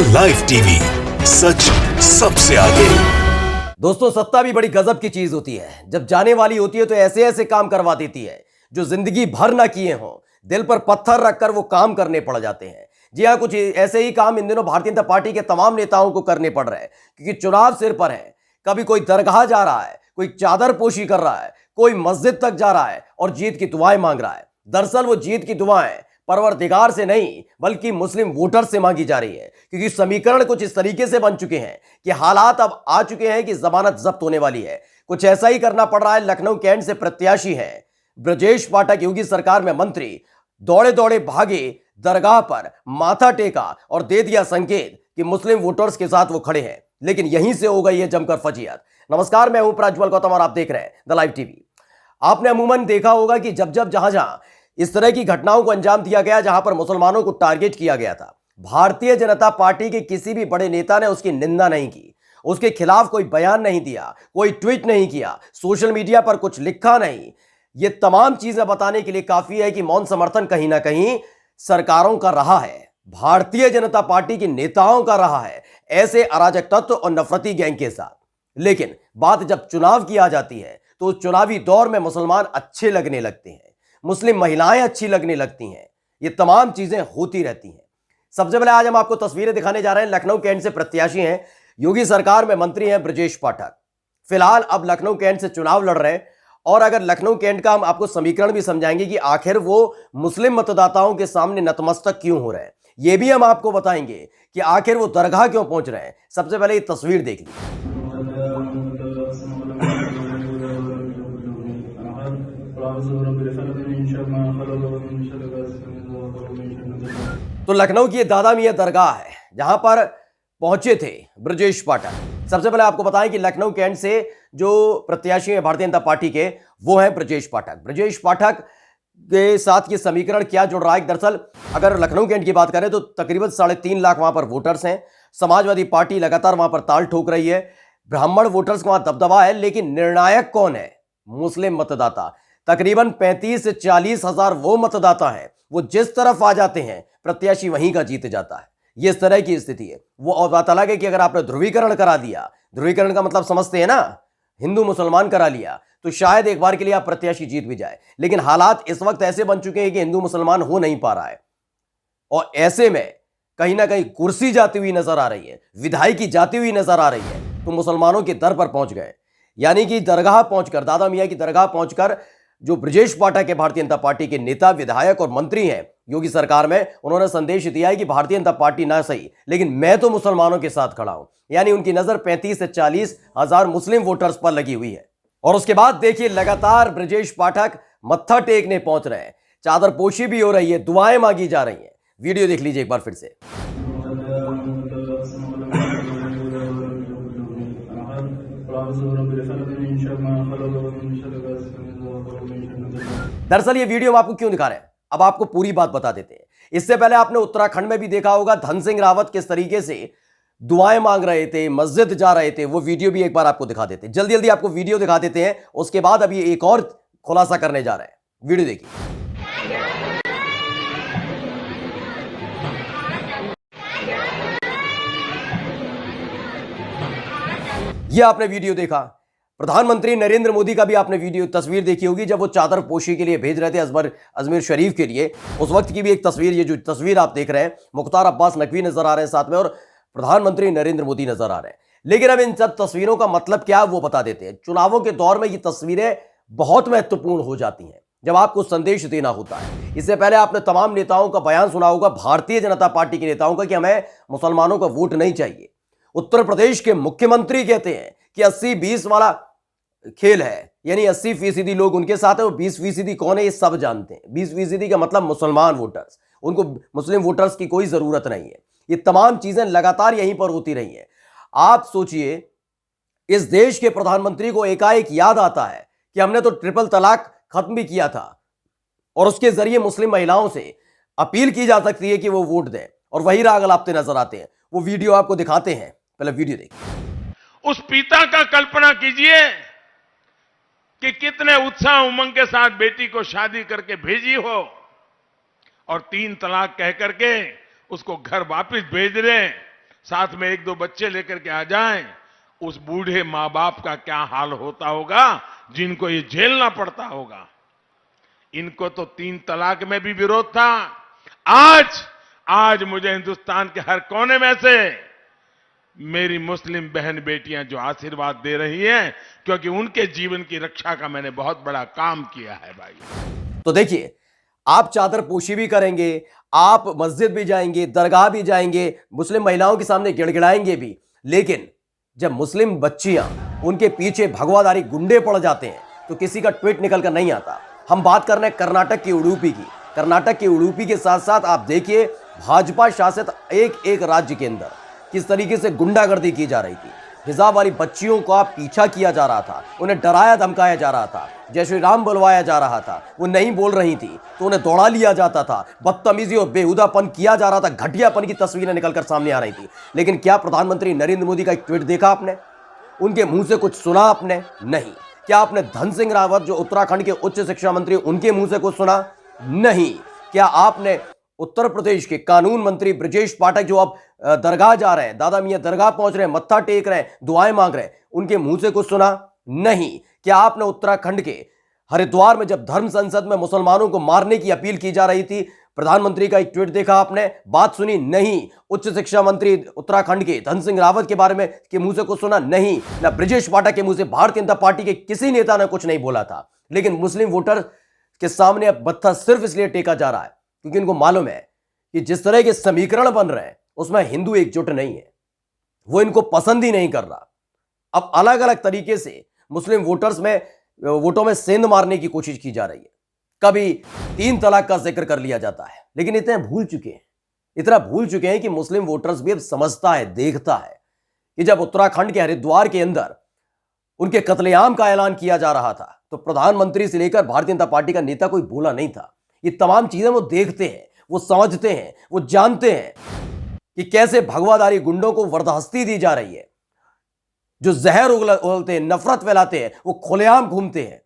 Live TV, सच सबसे आगे। दोस्तों, सत्ता भी बड़ी गजब की चीज होती है। जब जाने वाली होती है तो ऐसे ऐसे काम करवा देती है जो जिंदगी भर ना किए हों। दिल पर पत्थर रखकर वो काम करने पड़ जाते हैं। जी हाँ, कुछ ऐसे ही काम इन दिनों भारतीय जनता पार्टी के तमाम नेताओं को करने पड़ रहे हैं, क्योंकि चुनाव सिर पर है। कभी कोई दरगाह जा रहा है, कोई चादर पोशी कर रहा है, कोई मस्जिद तक जा रहा है और जीत की दुआएं मांग रहा है। दरअसल वो जीत की दुआएं परवरदिगार से नहीं बल्कि मुस्लिम वोटर से मांगी जा रही है, क्योंकि समीकरण कुछ इस तरीके से बन चुके हैं कि हालात अब आ चुके हैं कि जमानत जब्त होने वाली है। कुछ ऐसा ही करना पड़ रहा है। लखनऊ कैंट से प्रत्याशी है ब्रजेश पाठक, योगी सरकार में मंत्री, दौड़े दौड़े भागे दरगाह पर, माथा टेका और दे दिया संकेत कि मुस्लिम वोटर्स के साथ वो खड़े हैं। लेकिन यहीं से हो गई है जमकर फजीयत। नमस्कार, मैं हूं प्रज्वल गौतम और आप देख रहे हैं द लाइव टीवी। आपने अमूमन देखा होगा कि जब जहां इस तरह की घटनाओं को अंजाम दिया गया, जहां पर मुसलमानों को टारगेट किया गया था, भारतीय जनता पार्टी के किसी भी बड़े नेता ने उसकी निंदा नहीं की, उसके खिलाफ कोई बयान नहीं दिया, कोई ट्वीट नहीं किया, सोशल मीडिया पर कुछ लिखा नहीं। ये तमाम चीजें बताने के लिए काफी है कि मौन समर्थन कहीं ना कहीं सरकारों का रहा है, भारतीय जनता पार्टी के नेताओं का रहा है, ऐसे अराजक तत्व और नफरती गैंग के साथ। लेकिन बात जब चुनाव की आ जाती है तो उस चुनावी दौर में मुसलमान अच्छे लगने लगते हैं, मुस्लिम महिलाएं अच्छी लगने लगती हैं। ये तमाम चीजें होती रहती हैं। सबसे पहले आज हम आपको तस्वीरें दिखाने जा रहे हैं। लखनऊ कैंट से प्रत्याशी हैं, योगी सरकार में मंत्री हैं ब्रजेश पाठक। फिलहाल अब लखनऊ कैंट से चुनाव लड़ रहे हैं। और अगर लखनऊ कैंट का हम आपको समीकरण भी समझाएंगे कि आखिर वो मुस्लिम मतदाताओं के सामने नतमस्तक क्यों हो रहे हैं, यह भी हम आपको बताएंगे कि आखिर वो दरगाह क्यों पहुंच रहे हैं। सबसे पहले ये तस्वीर देख लीजिए। तो लखनऊ की ये दादा मियां दरगाह है जहां पर पहुंचे थे ब्रजेश पाठक। सबसे पहले आपको बताएं कि लखनऊ कैंट से जो प्रत्याशी है भारतीय जनता पार्टी के, वो है ब्रजेश पाठक। ब्रजेश पाठक के साथ ये समीकरण क्या जुड़ रहा है? दरअसल अगर लखनऊ कैंट की बात करें तो तकरीबन 3.5 लाख वहां पर वोटर्स हैं। समाजवादी पार्टी लगातार वहां पर ताल ठोक रही है, ब्राह्मण वोटर्स का वहां दबदबा है। लेकिन निर्णायक कौन है? मुस्लिम मतदाता। तकरीबन 35 से 40 हजार वो मतदाता हैं, वो जिस तरफ आ जाते हैं प्रत्याशी वहीं का जीत जाता है। ये इस तरह की स्थिति है। वो और बात अलग है कि अगर आपने ध्रुवीकरण करा दिया, ध्रुवीकरण का मतलब समझते हैं ना, हिंदू मुसलमान करा लिया, तो शायद एक बार के लिए आप प्रत्याशी जीत भी जाए। लेकिन हालात इस वक्त ऐसे बन चुके हैं कि हिंदू मुसलमान हो नहीं पा रहा है, और ऐसे में कहीं ना कहीं कुर्सी जाती हुई नजर आ रही है, विधायकी जाती हुई नजर आ रही है। तो मुसलमानों के दर पर पहुंच गए, यानी कि दरगाह पहुंचकर, दादा मियां की दरगाह पहुंचकर जो ब्रजेश पाठक है भारतीय जनता पार्टी के नेता, विधायक और मंत्री हैं योगी सरकार में, उन्होंने संदेश दिया है कि भारतीय जनता पार्टी ना सही लेकिन मैं तो मुसलमानों के साथ खड़ा हूं। यानी उनकी नजर 35 से 40 हजार मुस्लिम वोटर्स पर लगी हुई है। और उसके बाद देखिए लगातार ब्रजेश पाठक मत्था टेकने पहुंच रहे हैं, चादर पोशी भी हो रही है, दुआएं मांगी जा रही हैं। वीडियो देख लीजिए एक बार फिर से। दरअसल ये वीडियो हम आपको क्यों दिखा रहे हैं, अब आपको पूरी बात बता देते हैं। इससे पहले आपने उत्तराखंड में भी देखा होगा धन सिंह रावत किस तरीके से दुआएं मांग रहे थे, मस्जिद जा रहे थे। वो वीडियो भी एक बार आपको दिखा देते हैं। जल्दी जल्दी आपको वीडियो दिखा देते हैं, उसके बाद अभी एक और खुलासा करने जा रहे हैं। वीडियो देखिए। ये आपने वीडियो देखा। प्रधानमंत्री नरेंद्र मोदी का भी आपने वीडियो तस्वीर देखी होगी, जब वो चादर पोशी के लिए भेज रहे थे अजमेर शरीफ के लिए। उस वक्त की भी एक तस्वीर, ये जो तस्वीर आप देख रहे हैं, मुख्तार अब्बास नकवी नजर आ रहे हैं साथ में और प्रधानमंत्री नरेंद्र मोदी नजर आ रहे हैं। लेकिन अब इन सब तस्वीरों का मतलब क्या है वो बता देते हैं। चुनावों के दौर में ये तस्वीरें बहुत महत्वपूर्ण हो जाती हैं जब आपको संदेश देना होता है। इससे पहले आपने तमाम नेताओं का बयान सुना होगा, भारतीय जनता पार्टी के नेताओं का, कि हमें मुसलमानों का वोट नहीं चाहिए। उत्तर प्रदेश के मुख्यमंत्री कहते हैं कि 80-20 वाला खेल है, यानी 80% लोग उनके साथ है और 20% कौन है ये सब जानते हैं। 20% का मतलब मुसलमान वोटर्स, उनको मुस्लिम वोटर्स की कोई जरूरत नहीं है। ये तमाम चीजें लगातार यहीं पर होती रही हैं। आप सोचिए, इस देश के प्रधानमंत्री को एकाएक याद आता है कि हमने तो ट्रिपल तलाक खत्म भी किया था, और उसके जरिए मुस्लिम महिलाओं से अपील की जा सकती है कि वो वोट दें, और वही राग अलापते नजर आते हैं। वो वीडियो आपको दिखाते हैं, पहले वीडियो देखिए। उस पिता का कल्पना कीजिए कि कितने उत्साह उमंग के साथ बेटी को शादी करके भेजी हो और 3 तलाक कह करके उसको घर वापस भेज रहे, साथ में एक दो बच्चे लेकर के आ जाएं, उस बूढ़े मां बाप का क्या हाल होता होगा जिनको ये झेलना पड़ता होगा। इनको तो 3 तलाक में भी विरोध था। आज मुझे हिंदुस्तान के हर कोने में से मेरी मुस्लिम बहन बेटियां जो आशीर्वाद दे रही हैं, क्योंकि उनके जीवन की रक्षा का मैंने बहुत बड़ा काम किया है भाई। तो देखिए, आप चादर पोशी भी करेंगे, आप मस्जिद भी जाएंगे, दरगाह भी जाएंगे, मुस्लिम महिलाओं के सामने गिड़गिड़ाएंगे भी, लेकिन जब मुस्लिम बच्चियां उनके पीछे भगवाधारी गुंडे पड़ जाते हैं तो किसी का ट्वीट निकल कर नहीं आता। हम बात कर रहे हैं कर्नाटक की उडुपी की। कर्नाटक की उडुपी के साथ साथ आप देखिए भाजपा शासित एक एक राज्य के अंदर किस तरीके से गुंडागर्दी की जा रही थी। हिजाब वाली बच्चियों का पीछा किया जा रहा था, उन्हें डराया धमकाया जा रहा था, जय श्री राम बुलवाया जा रहा था, वो नहीं बोल रही थी तो उन्हें दौड़ा लिया जाता था, बदतमीजी और बेहुदापन किया जा रहा था, घटियापन की तस्वीरें निकलकर सामने आ रही थी। लेकिन क्या प्रधानमंत्री नरेंद्र मोदी का एक ट्वीट देखा आपने? उनके मुंह से कुछ सुना आपने? नहीं। क्या आपने धन सिंह रावत जो उत्तराखंड के उच्च शिक्षा मंत्री, उनके मुंह से कुछ सुना? नहीं। क्या आपने उत्तर प्रदेश के कानून मंत्री ब्रजेश पाठक जो अब दरगाह जा रहे हैं, दादा मियां दरगाह पहुंच रहे हैं, मत्था टेक रहे हैं, दुआएं मांग रहे हैं, उनके मुंह से कुछ सुना? नहीं। क्या आपने उत्तराखंड के हरिद्वार में जब धर्म संसद में मुसलमानों को मारने की अपील की जा रही थी, प्रधानमंत्री का एक ट्वीट देखा आपने? बात सुनी? नहीं। उच्च शिक्षा मंत्री उत्तराखंड के धन सिंह रावत के बारे में के मुंह से कुछ सुना? नहीं। ना ब्रजेश पाठक के मुंह से भारतीय जनता पार्टी के किसी नेता ने कुछ नहीं बोला था। लेकिन मुस्लिम वोटर के सामने अब मत्था सिर्फ इसलिए टेका जा रहा है क्योंकि इनको मालूम है कि जिस तरह के समीकरण बन रहे हैं उसमें हिंदू एकजुट नहीं है, वो इनको पसंद ही नहीं कर रहा। अब अलग अलग तरीके से मुस्लिम वोटों में सेंध मारने की कोशिश की जा रही है। कभी 3 तलाक का जिक्र कर लिया जाता है, लेकिन इतना भूल चुके हैं कि मुस्लिम वोटर्स भी अब समझता है, देखता है कि जब उत्तराखंड के हरिद्वार के अंदर उनके कत्लेआम का ऐलान किया जा रहा था तो प्रधानमंत्री से लेकर भारतीय जनता पार्टी का नेता कोई बोला नहीं था। ये तमाम चीजें वो देखते हैं, वो समझते हैं, वो जानते हैं कि कैसे भगवाधारी गुंडों को वरदहस्ती दी जा रही है, जो जहर उगलते हैं, नफरत फैलाते हैं, वो खुलेआम घूमते हैं,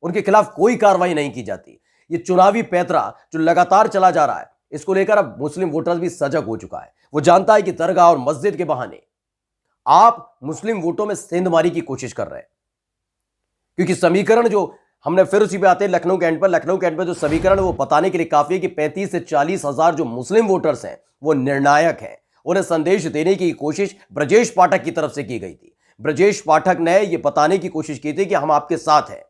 उनके खिलाफ कोई कार्रवाई नहीं की जाती। ये चुनावी पैतरा जो लगातार चला जा रहा है, इसको लेकर अब मुस्लिम वोटर्स भी सजग हो चुका है। वो जानता है कि दरगाह और मस्जिद के बहाने आप मुस्लिम वोटों में सेंधमारी की कोशिश कर रहे हैं, क्योंकि समीकरण जो हमने फिर उसी पे आते हैं लखनऊ कैंट पर जो समीकरण वो बताने के लिए काफी है कि 35 से 40 हजार जो मुस्लिम वोटर्स हैं वो निर्णायक हैं। उन्हें संदेश देने की कोशिश ब्रजेश पाठक की तरफ से की गई थी। ब्रजेश पाठक ने यह बताने की कोशिश की थी कि हम आपके साथ हैं,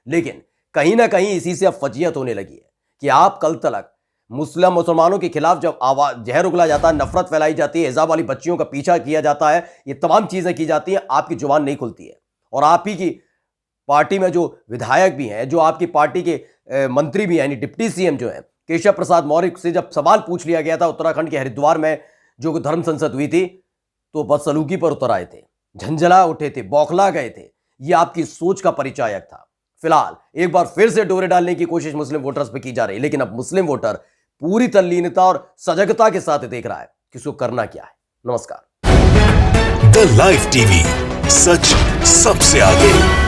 लेकिन कहीं ना कहीं इसी से अब फजीयत होने लगी है कि आप कल तलक मुसलमानों के खिलाफ जब जहर उगला जाता है, नफरत फैलाई जाती है, हिजाब वाली बच्चियों का पीछा किया जाता है, ये तमाम चीजें की जाती हैं, आपकी जुबान नहीं खुलती है। और आप ही की पार्टी में जो विधायक भी हैं, जो आपकी पार्टी के मंत्री भी हैं, यानी डिप्टी सीएम जो है केशव प्रसाद मौर्य से जब सवाल पूछ लिया गया था उत्तराखंड के हरिद्वार में जो धर्म संसद हुई थी, तो बदसलूकी पर उतर आए थे, झंझला उठे थे, बौखला गए थे। ये आपकी सोच का परिचायक था। फिलहाल एक बार फिर से डोरे डालने की कोशिश मुस्लिम वोटर्स पे की जा रही है, लेकिन अब मुस्लिम वोटर पूरी तल्लीनता और सजगता के साथ देख रहा है कि इसको करना क्या है। नमस्कार। द लाइव टीवी, सच सबसे आगे।